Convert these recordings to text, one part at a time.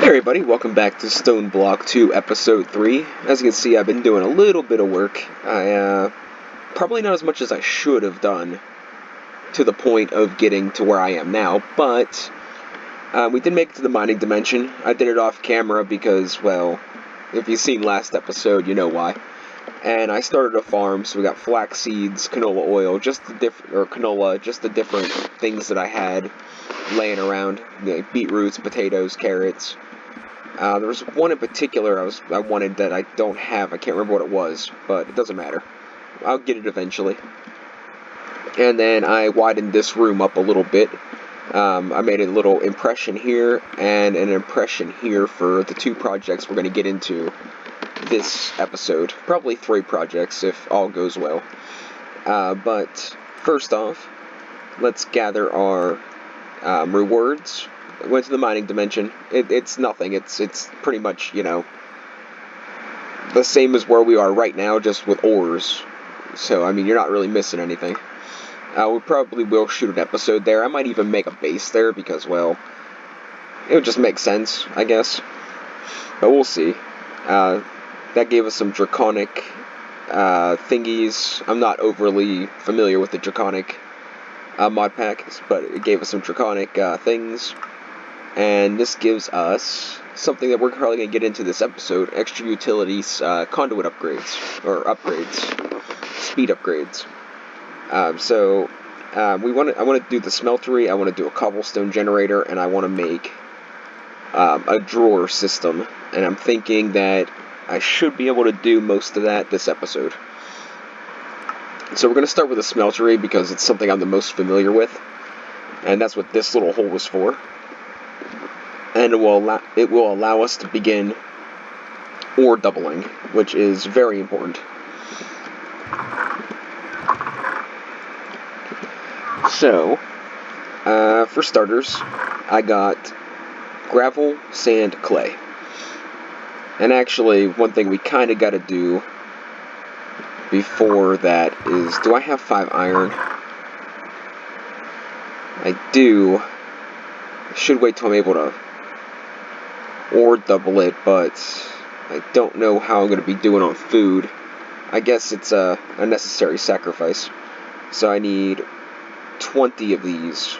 everybody, welcome back to Stone Block 2 Episode 3. As you can see, I've been doing a little bit of work. Probably not as much as I should have done to the point of getting to where I am now, but we did make it to the mining dimension. I did it off camera because, well, if you've seen last episode, you know why. And I started a farm, so we got flax seeds, canola oil, just the different things that I had laying around, like beetroots, potatoes, carrots. There was one in particular I wanted that I don't have. I can't remember what it was, but it doesn't matter. I'll get it eventually. And then I widened this room up a little bit. I made a little impression here and an impression here for the two projects we're going to get into this episode. Probably 3 projects if all goes well. But first off, let's gather our rewards. I went to the mining dimension. It's nothing. It's pretty much, the same as where we are right now, just with ores. So, I mean, you're not really missing anything. We probably will shoot an episode there. I might even make a base there because, well, it would just make sense, I guess. But we'll see. That gave us some draconic thingies. I'm not overly familiar with the draconic mod packs, but it gave us some draconic things. And this gives us something that we're probably going to get into this episode, extra utilities, conduit upgrades, or speed upgrades. I want to do the smeltery, I want to do a cobblestone generator, and I want to make a drawer system. And I'm thinking that I should be able to do most of that this episode. So we're going to start with the smeltery because it's something I'm the most familiar with. And that's what this little hole was for. And it will allow us to begin ore doubling, which is very important. So, for starters, I got gravel, sand, clay. And actually, one thing we kind of got to do before that is, do I have 5 iron? I do. I should wait till I'm able to ore double it, but I don't know how I'm going to be doing on food. I guess it's a necessary sacrifice. So I need 20 of these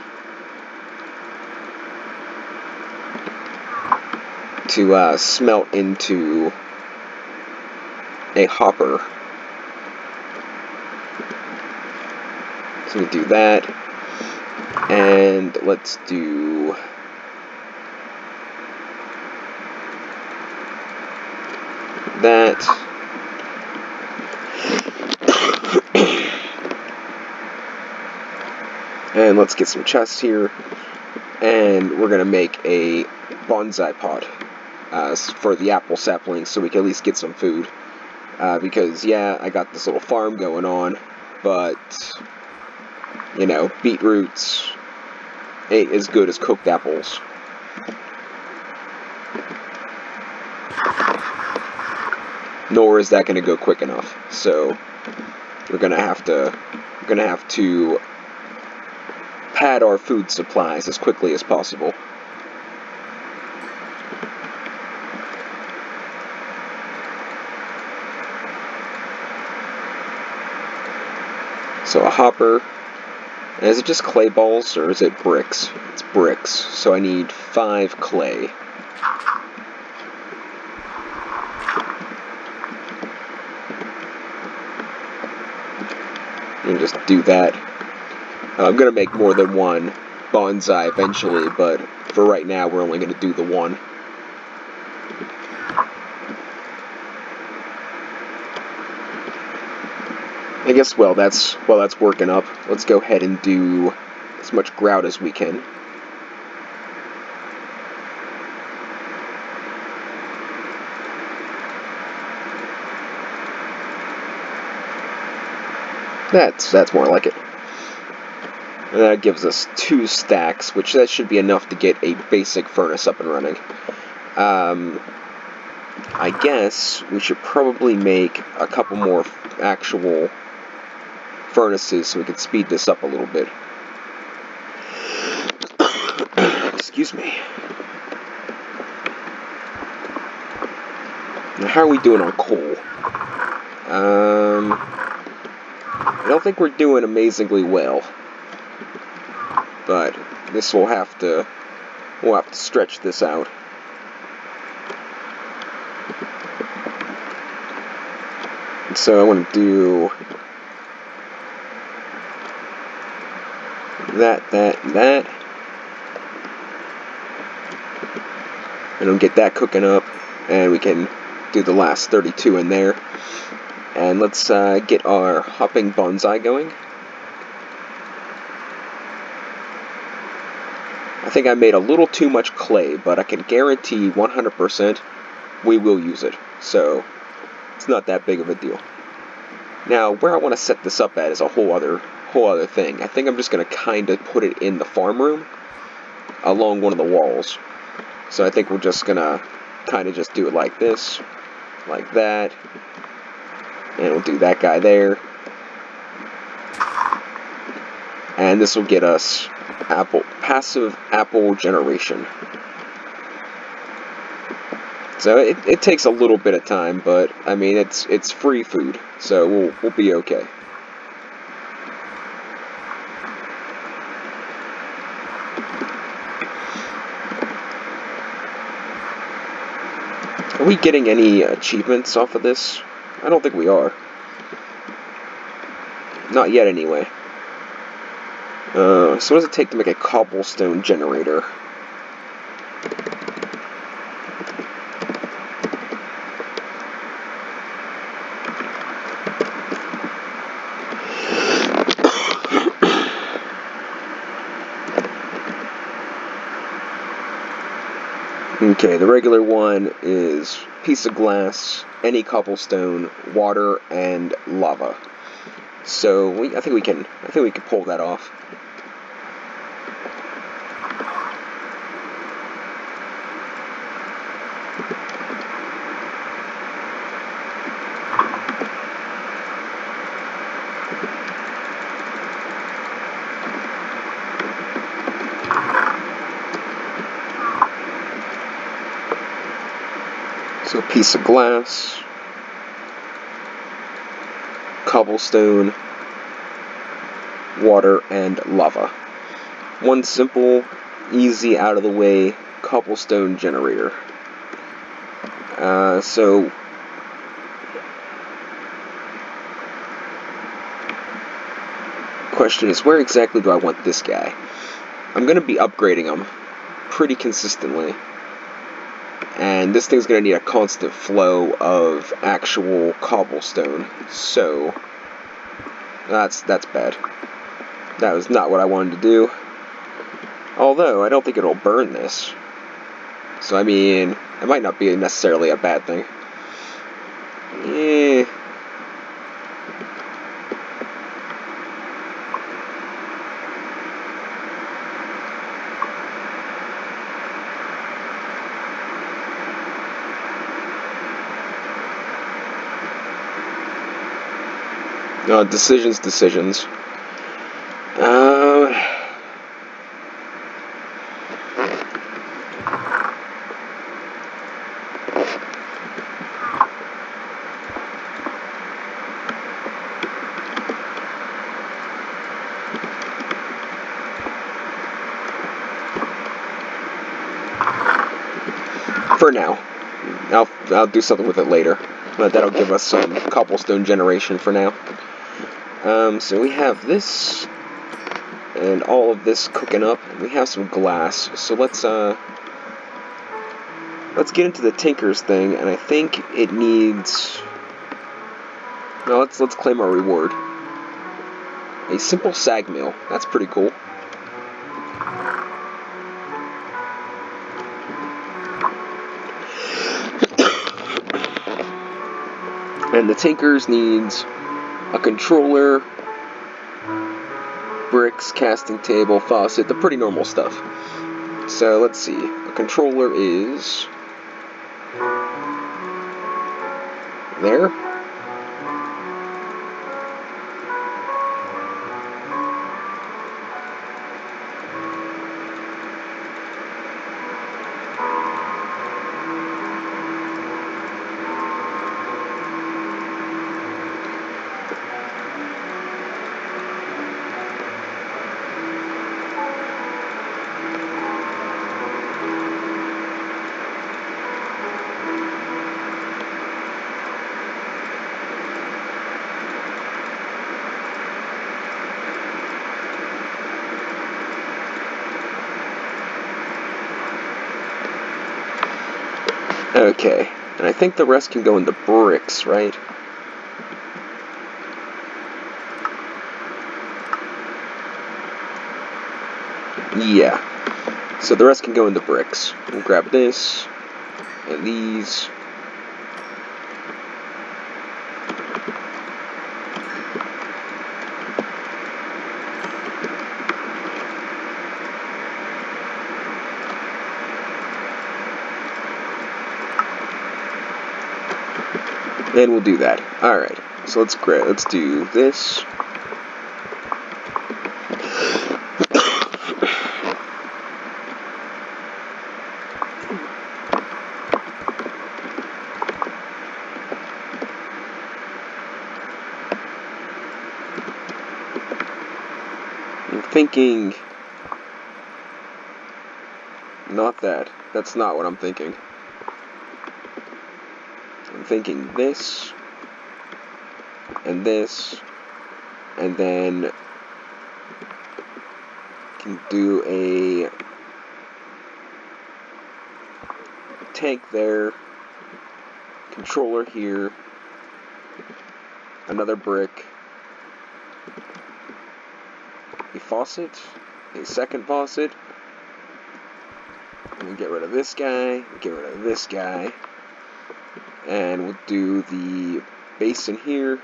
to smelt into a hopper. So we do that, and let's do that. And let's get some chests here, and we're going to make a bonsai pot for the apple saplings so we can at least get some food. Because, yeah, I got this little farm going on, but, beetroots ain't as good as cooked apples. Nor is that going to go quick enough. So we're going to have to pad our food supplies as quickly as possible. So a hopper. And is it just clay balls or is it bricks? It's bricks. So I need 5 clay. And just do that. I'm going to make more than one bonsai eventually, but for right now we're only going to do the one. I guess, while that's working up, let's go ahead and do as much grout as we can. That's more like it. And that gives us 2 stacks, which that should be enough to get a basic furnace up and running. I guess we should probably make a couple more actual furnaces so we can speed this up a little bit. Excuse me. Now, how are we doing on coal? I don't think we're doing amazingly well, but this we'll have to stretch this out. And so I want to do that, and that. And we'll get that cooking up, and we can do the last 32 in there. And let's get our hopping bonsai going. I think I made a little too much clay, but I can guarantee 100% we will use it. So it's not that big of a deal. Now, where I want to set this up at is a whole other thing. I think I'm just going to kind of put it in the farm room along one of the walls. So I think we're just going to kind of just do it like this, like that. And we'll do that guy there. And this will get us passive apple generation. So it takes a little bit of time, but I mean it's free food, so we'll be okay. Are we getting any achievements off of this? I don't think we are. Not yet, anyway. So what does it take to make a cobblestone generator? Okay, the regular one is piece of glass, any cobblestone, water, and lava. So I think we can pull that off. So piece of glass, cobblestone, water, and lava. One simple, easy, out of the way cobblestone generator. So question is, where exactly do I want this guy? I'm going to be upgrading him pretty consistently. And this thing's going to need a constant flow of actual cobblestone. So that's bad. That was not what I wanted to do. Although, I don't think it'll burn this. So, I mean, it might not be necessarily a bad thing. Decisions. For now. I'll do something with it later. But that'll give us some cobblestone generation for now. So we have this and all of this cooking up. We have some glass. So let's get into the Tinker's thing, and I think it needs. No, let's claim our reward. A simple sag mill. That's pretty cool. And the Tinker's needs a controller, bricks, casting table, faucet, the pretty normal stuff. So let's see. A controller is there. Okay, and I think the rest can go into bricks, right? Yeah. So the rest can go into bricks. We'll grab this, and these. And we'll do that. Alright, so let's do this. I'm thinking... Not that. That's not what I'm thinking. I'm thinking this, and this, and then can do a tank there, controller here, another brick, a faucet, a second faucet, and we get rid of this guy, get rid of this guy, and we'll do the basin here,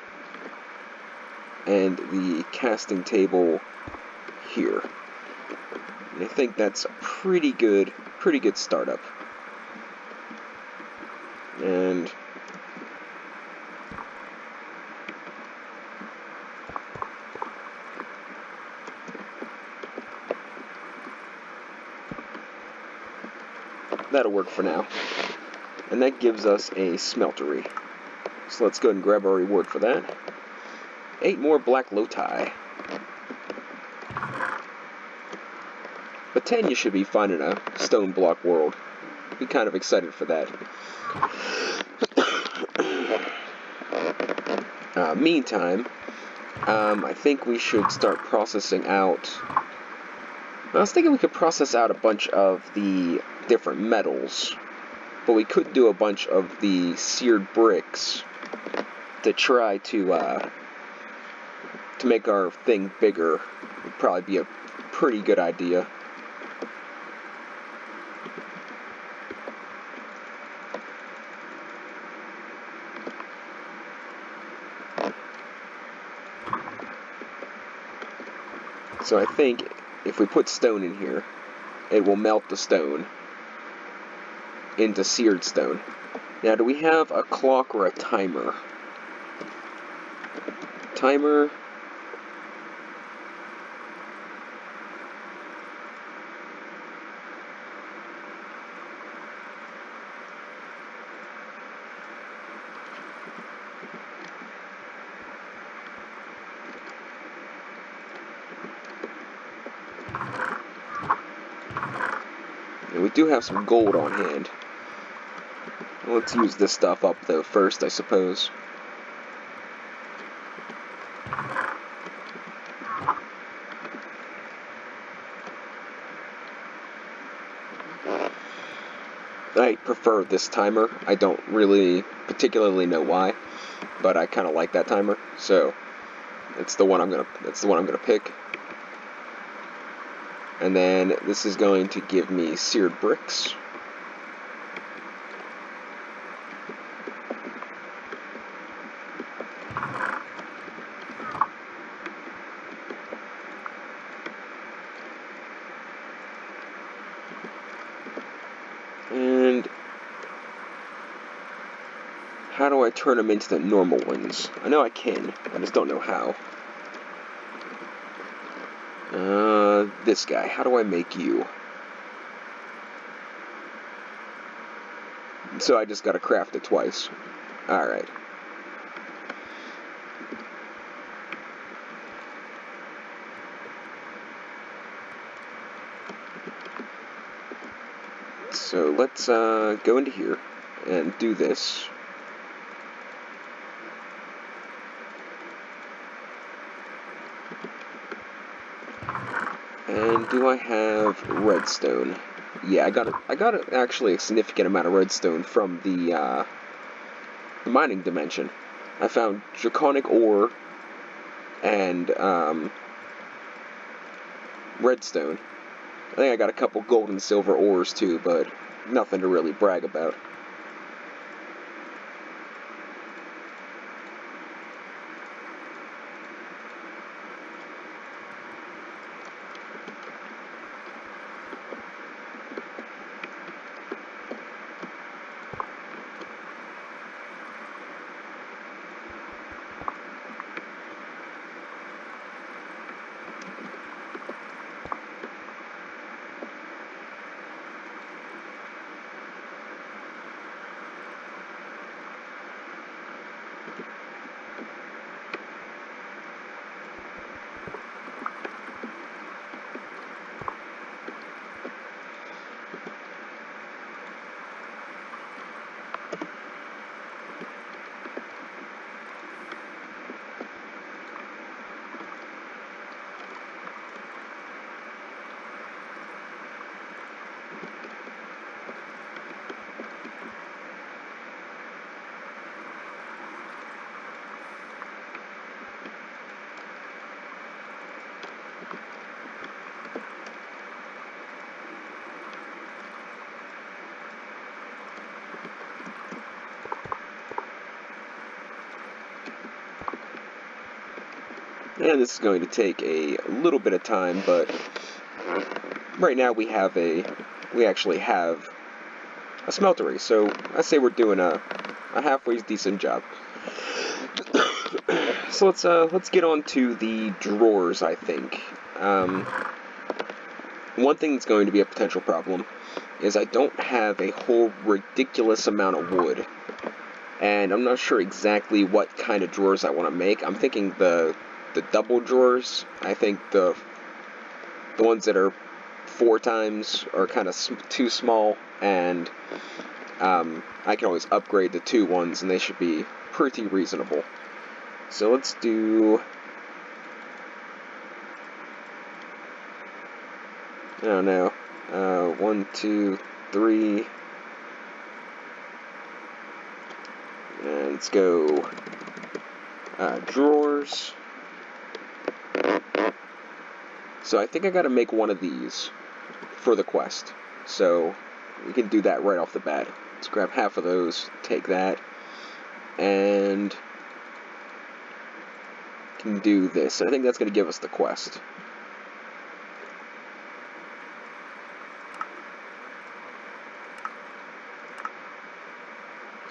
and the casting table here. And I think that's a pretty good startup. And that'll work for now. And that gives us a smeltery. So let's go ahead and grab our reward for that. 8 more black loti. But 10 you should be finding a stone block world. Be kind of excited for that. Meantime, I think we should start processing out... I was thinking we could process out a bunch of the different metals, but we could do a bunch of the seared bricks to try to make our thing bigger. Would probably be a pretty good idea. So I think if we put stone in here, it will melt the stone into seared stone. Now, do we have a clock or a timer? Timer. And we do have some gold on hand. Let's use this stuff up, though, first, I suppose. I prefer this timer. I don't really particularly know why, but I kind of like that timer, so that's the one I'm gonna pick. And then this is going to give me seared bricks. And how do I turn them into the normal ones? I know I can, I just don't know how. This guy, how do I make you? So I just gotta craft it twice. Alright. So let's go into here and do this. And do I have redstone? Yeah, I got actually a significant amount of redstone from the mining dimension. I found draconic ore and redstone. I think I got a couple gold and silver ores too, but nothing to really brag about. And this is going to take a little bit of time, but right now we actually have a smeltery, so I say we're doing a halfway decent job. So let's get on to the drawers, I think. One thing that's going to be a potential problem is I don't have a whole ridiculous amount of wood, and I'm not sure exactly what kind of drawers I want to make. I'm thinking the double drawers. I think the ones that are 4 times are kind of too small, and I can always upgrade the 2 ones, and they should be pretty reasonable. So let's do, I don't know, 1, 2, 3, and let's go drawers. So I think I gotta make one of these for the quest, so we can do that right off the bat. Let's grab half of those, take that, and can do this. I think that's going to give us the quest.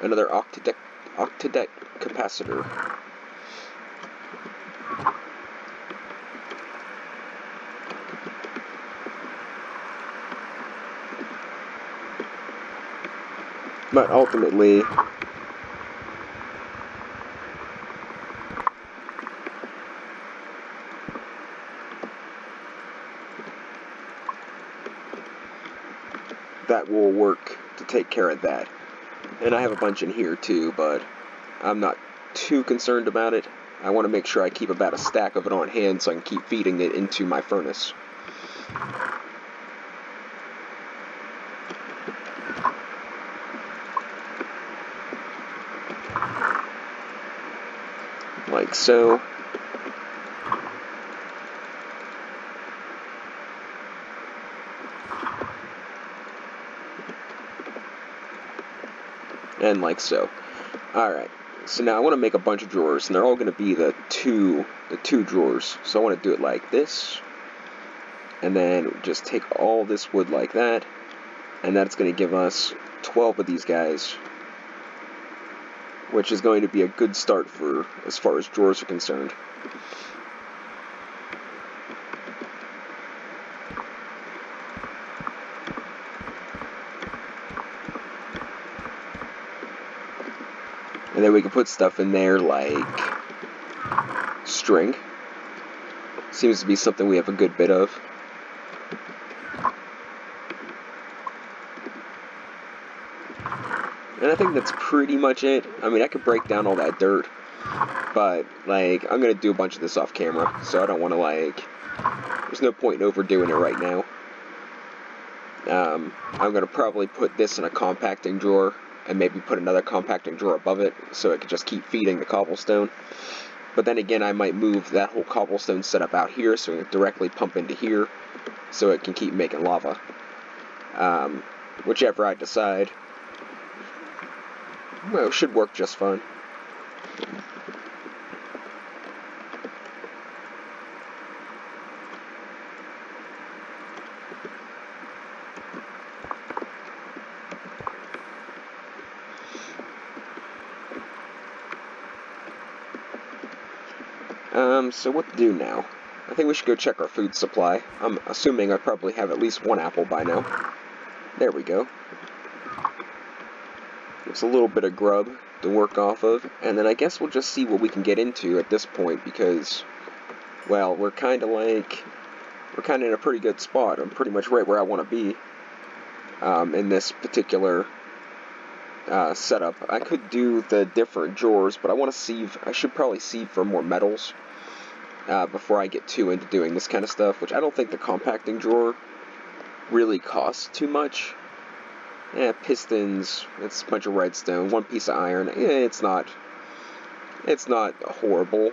Another octadeck capacitor. But ultimately, that will work to take care of that. And I have a bunch in here too, but I'm not too concerned about it. I want to make sure I keep about a stack of it on hand so I can keep feeding it into my furnace. Like so. And like so. Alright, so now I want to make a bunch of drawers, and they're all going to be the two drawers. So I want to do it like this, and then just take all this wood like that, and that's going to give us 12 of these guys, which is going to be a good start for as far as drawers are concerned. And then we can put stuff in there like string. Seems to be something we have a good bit of. And I think that's pretty much it. I mean, I could break down all that dirt, but, like, I'm gonna do a bunch of this off camera, so I don't want to, like, there's no point in overdoing it right now. I'm going to probably put this in a compacting drawer and maybe put another compacting drawer above it so it can just keep feeding the cobblestone. But then again, I might move that whole cobblestone setup out here so it can directly pump into here so it can keep making lava. Whichever I decide, well, it should work just fine. So what to do now? I think we should go check our food supply. I'm assuming I probably have at least one apple by now. There we go. It's a little bit of grub to work off of, and then I guess we'll just see what we can get into at this point, because, well, we're kind of in a pretty good spot. I'm pretty much right where I want to be in this particular setup. I could do the different drawers, but I should probably sieve for more metals before I get too into doing this kind of stuff, which I don't think the compacting drawer really costs too much. Yeah, pistons, it's a bunch of redstone, one piece of iron. It's not horrible,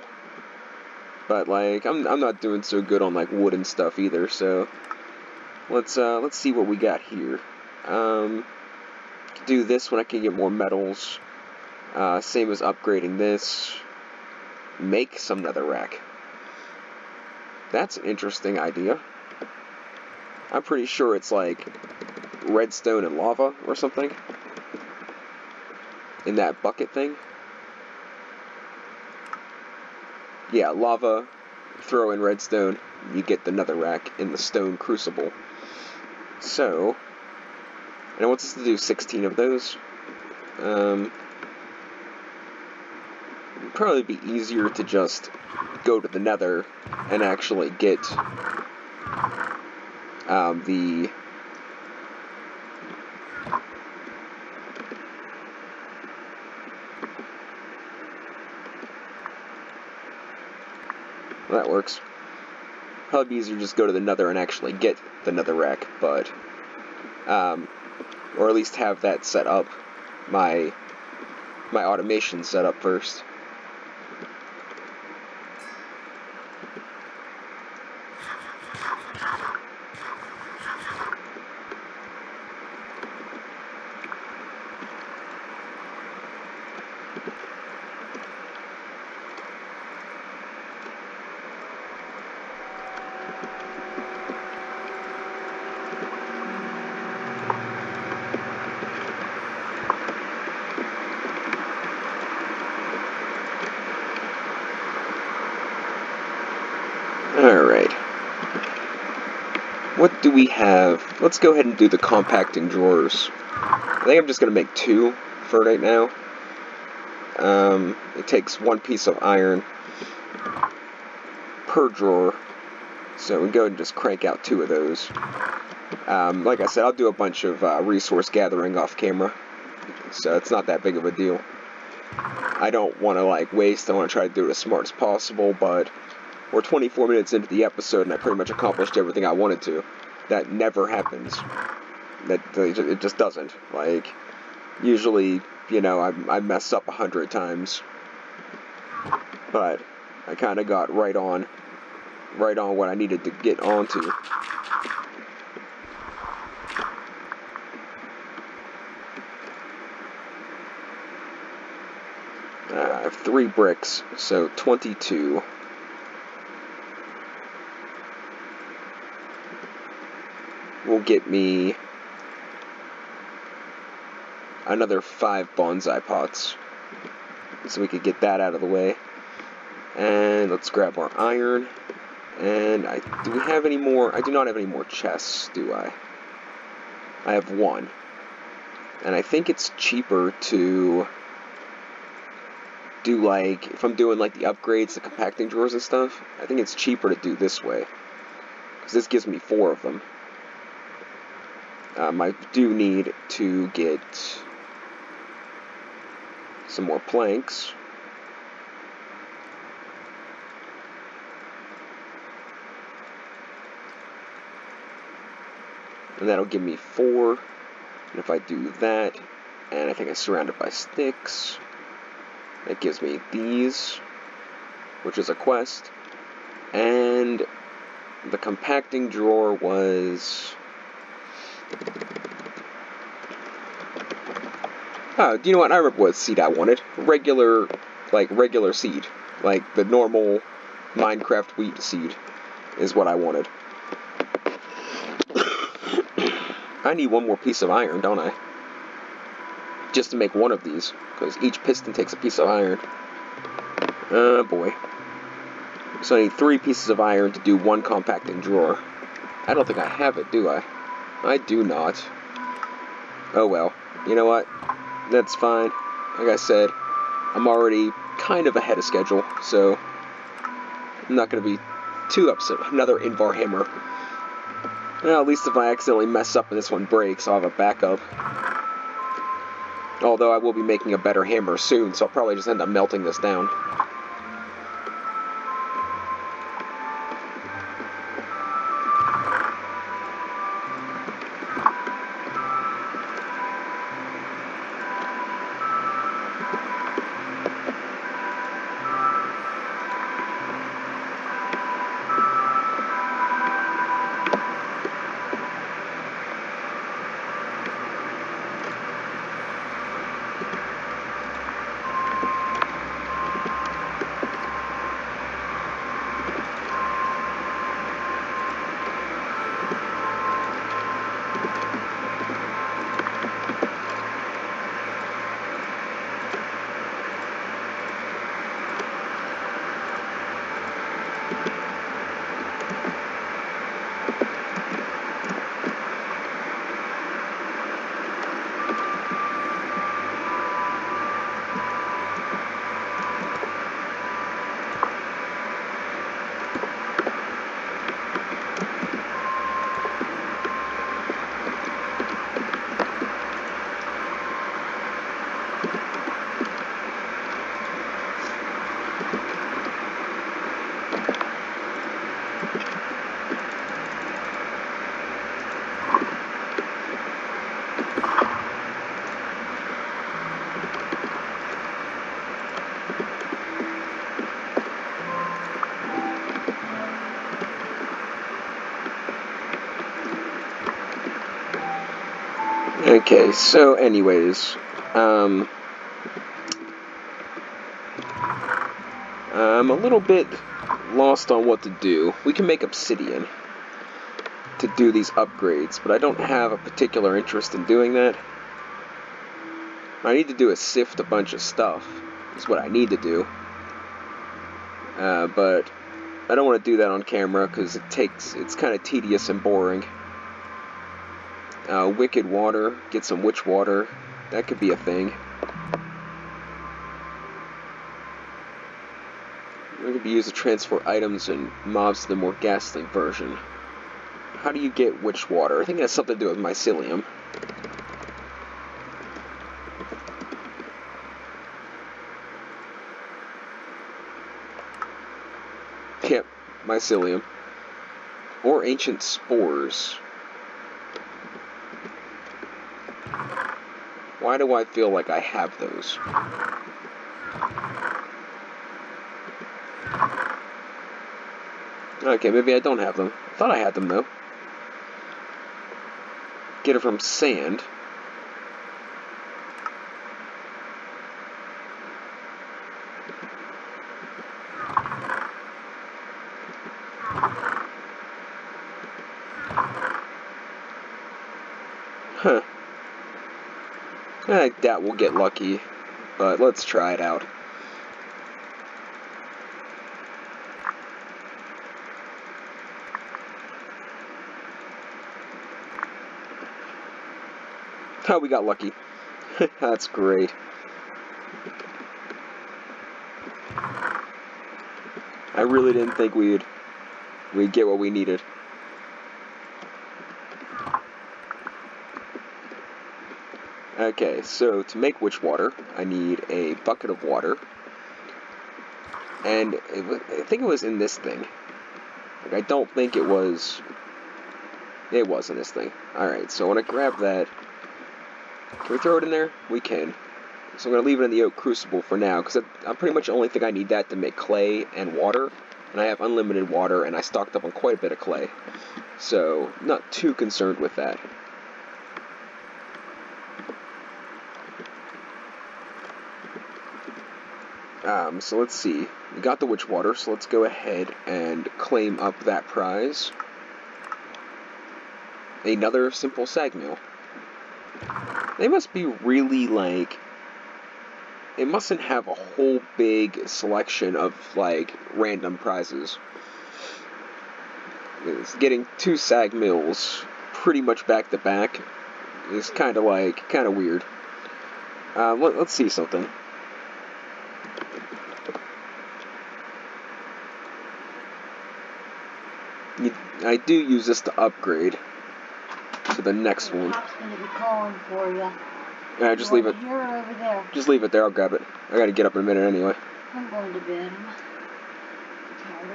but like I'm not doing so good on like wood and stuff either. So let's see what we got here. Do this when I can get more metals. Same as upgrading this. Make some netherrack. That's an interesting idea. I'm pretty sure it's like redstone and lava or something in that bucket thing. Yeah, lava, throw in redstone, you get the netherrack in the stone crucible. So, and I want us to do 16 of those. It'd probably be easier to just go to the nether and actually get the well, that works. Probably be easier to just go to the nether and actually get the netherrack, but or at least have that set up, my automation set up first. Alright. What do we have? Let's go ahead and do the compacting drawers. I think I'm just going to make 2 for right now. It takes 1 piece of iron per drawer, so we go and just crank out 2 of those. Like I said, I'll do a bunch of resource gathering off camera, so it's not that big of a deal. I don't want to like waste, I want to try to do it as smart as possible, but we're 24 minutes into the episode and I pretty much accomplished everything I wanted to. That never happens. It just doesn't. Like, usually, you know, I mess up 100 times. But I kind of got right on what I needed to get onto. I have 3 bricks, so 22. Will get me another 5 bonsai pots, so we could get that out of the way. And let's grab our iron. And do we have any more? I do not have any more chests, do I? I have 1. And I think it's cheaper to do, like, if I'm doing like the upgrades, the compacting drawers and stuff, I think it's cheaper to do this way, because this gives me 4 of them. I do need to get some more planks. and that'll give me 4. And if I do that, and I think I surround it by sticks, that gives me these, which is a quest. And the compacting drawer was... Oh, do you know what? I remember what seed I wanted. Regular seed. Like the normal Minecraft wheat seed is what I wanted. I need one more piece of iron, don't I? Just to make one of these, because each piston takes a piece of iron. Oh boy. So I need 3 pieces of iron to do 1 compacting drawer. I don't think I have it, do I? I do not. Oh well. You know what? That's fine. Like I said, I'm already kind of ahead of schedule, so I'm not going to be too upset. Another Invar hammer. Well, at least if I accidentally mess up and this one breaks, I'll have a backup. Although I will be making a better hammer soon, so I'll probably just end up melting this down. Okay, so anyways, I'm a little bit lost on what to do. We can make obsidian to do these upgrades, but I don't have a particular interest in doing that. I need to do is sift a bunch of stuff, is what I need to do. But I don't want to do that on camera because it's kind of tedious and boring. Wicked water, get some witch water, that could be a thing. It could be used to transfer items and mobs to the more ghastly version. How do you get witch water? I think it has something to do with mycelium. Yep, mycelium. Or ancient spores. Why do I feel like I have those? Okay, maybe I don't have them. I thought I had them, though. Get it from sand. Huh. I doubt we'll get lucky, but let's try it out. Oh, we got lucky. That's great. I really didn't think we'd get what we needed. Okay, so to make witch water, I need a bucket of water. And I think it was in this thing. Like, I don't think it was It wasn't this thing. Alright, so I want to grab that. Can we throw it in there? We can. So I'm going to leave it in the oak crucible for now, because I pretty much only think I need that to make clay and water. And I have unlimited water, and I stocked up on quite a bit of clay. So, not too concerned with that. So let's see. We got the witch water, so let's go ahead and claim up that prize. Another simple sag mill. They must be really, like... It mustn't have a whole big selection of, like, random prizes. It's getting 2 sag mills pretty much back to back is kind of weird. Let's see something. I do use this to upgrade to the next one. Pop's gonna be calling for you. Yeah, just leave it. Here or over there? Just leave it there. I'll grab it. I gotta get up in a minute anyway. I'm going to bed. I'm tired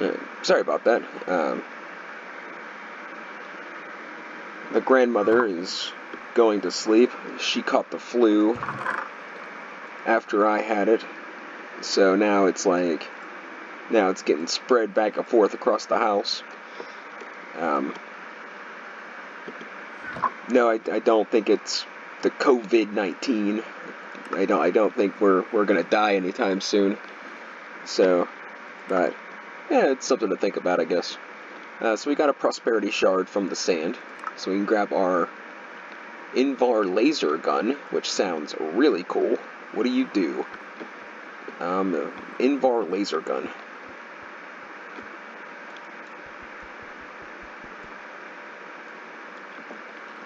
of Sorry about that. The grandmother is going to sleep. She caught the flu after I had it. So now it's getting spread back and forth across the house. No, I don't think it's the COVID-19. I don't think we're gonna die anytime soon. So, but yeah, it's something to think about, I guess. So we got a prosperity shard from the sand, so we can grab our Invar laser gun, which sounds really cool. What do you do? Invar laser gun.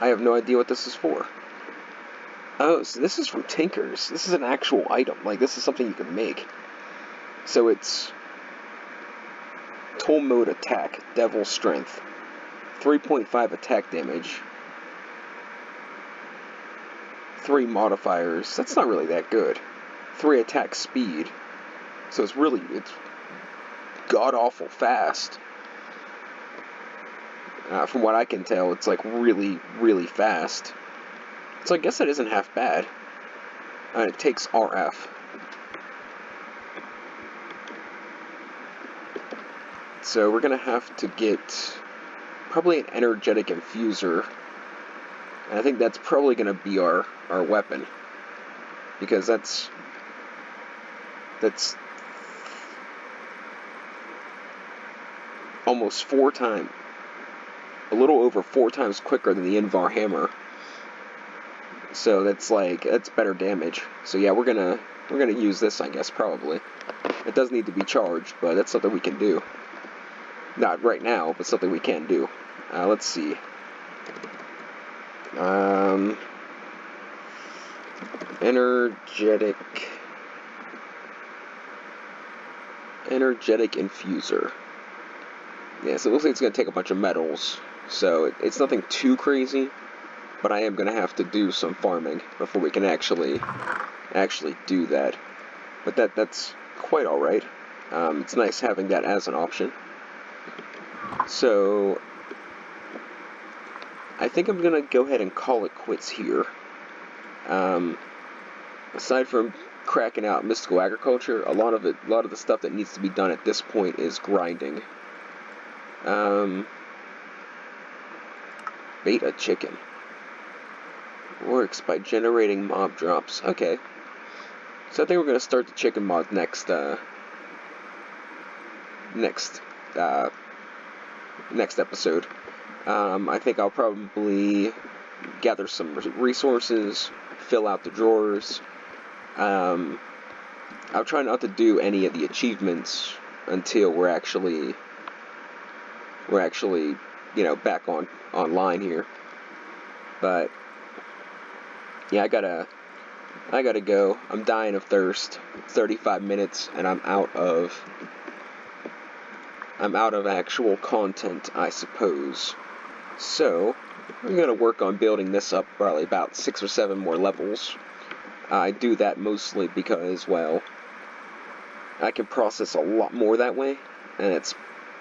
I have no idea what this is for. Oh, so this is from Tinkers. This is an actual item. Like, this is something you can make. So it's Toll Mode Attack, Devil Strength. 3.5 attack damage. 3 modifiers. That's not really that good. 3 attack speed. So it's god-awful fast. From what I can tell, it's like really, really fast. So I guess it isn't half bad. It takes RF. So we're going to have to get probably an energetic infuser. And I think that's probably going to be our weapon. Because that's almost 4 times, a little over 4 times quicker than the Invar hammer. So that's better damage. So yeah, we're gonna use this, I guess, probably. It does need to be charged, but that's something we can do. Not right now, but something we can do. Let's see. Energetic infuser. Yeah, so it looks like it's going to take a bunch of metals. So it's nothing too crazy, but I am going to have to do some farming before we can actually do that. But that's quite alright. It's nice having that as an option. So I think I'm going to go ahead and call it quits here. Aside from cracking out mystical agriculture, a lot of the stuff that needs to be done at this point is grinding. Beta chicken works by generating mob drops. Okay, so I think we're gonna start the chicken mod next episode. I think I'll probably gather some resources, fill out the drawers. I'll try not to do any of the achievements until we're actually back online here. But yeah, I gotta go. I'm dying of thirst. 35 minutes and I'm out of actual content, I suppose. So I'm gonna work on building this up probably about 6 or 7 more levels. I do that mostly because, well, I can process a lot more that way, and it's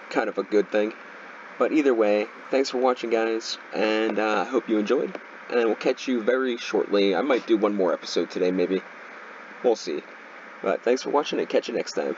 kind of a good thing. But either way, thanks for watching, guys, and I hope you enjoyed, and we'll catch you very shortly. I might do one more episode today, maybe. We'll see. But thanks for watching, and catch you next time.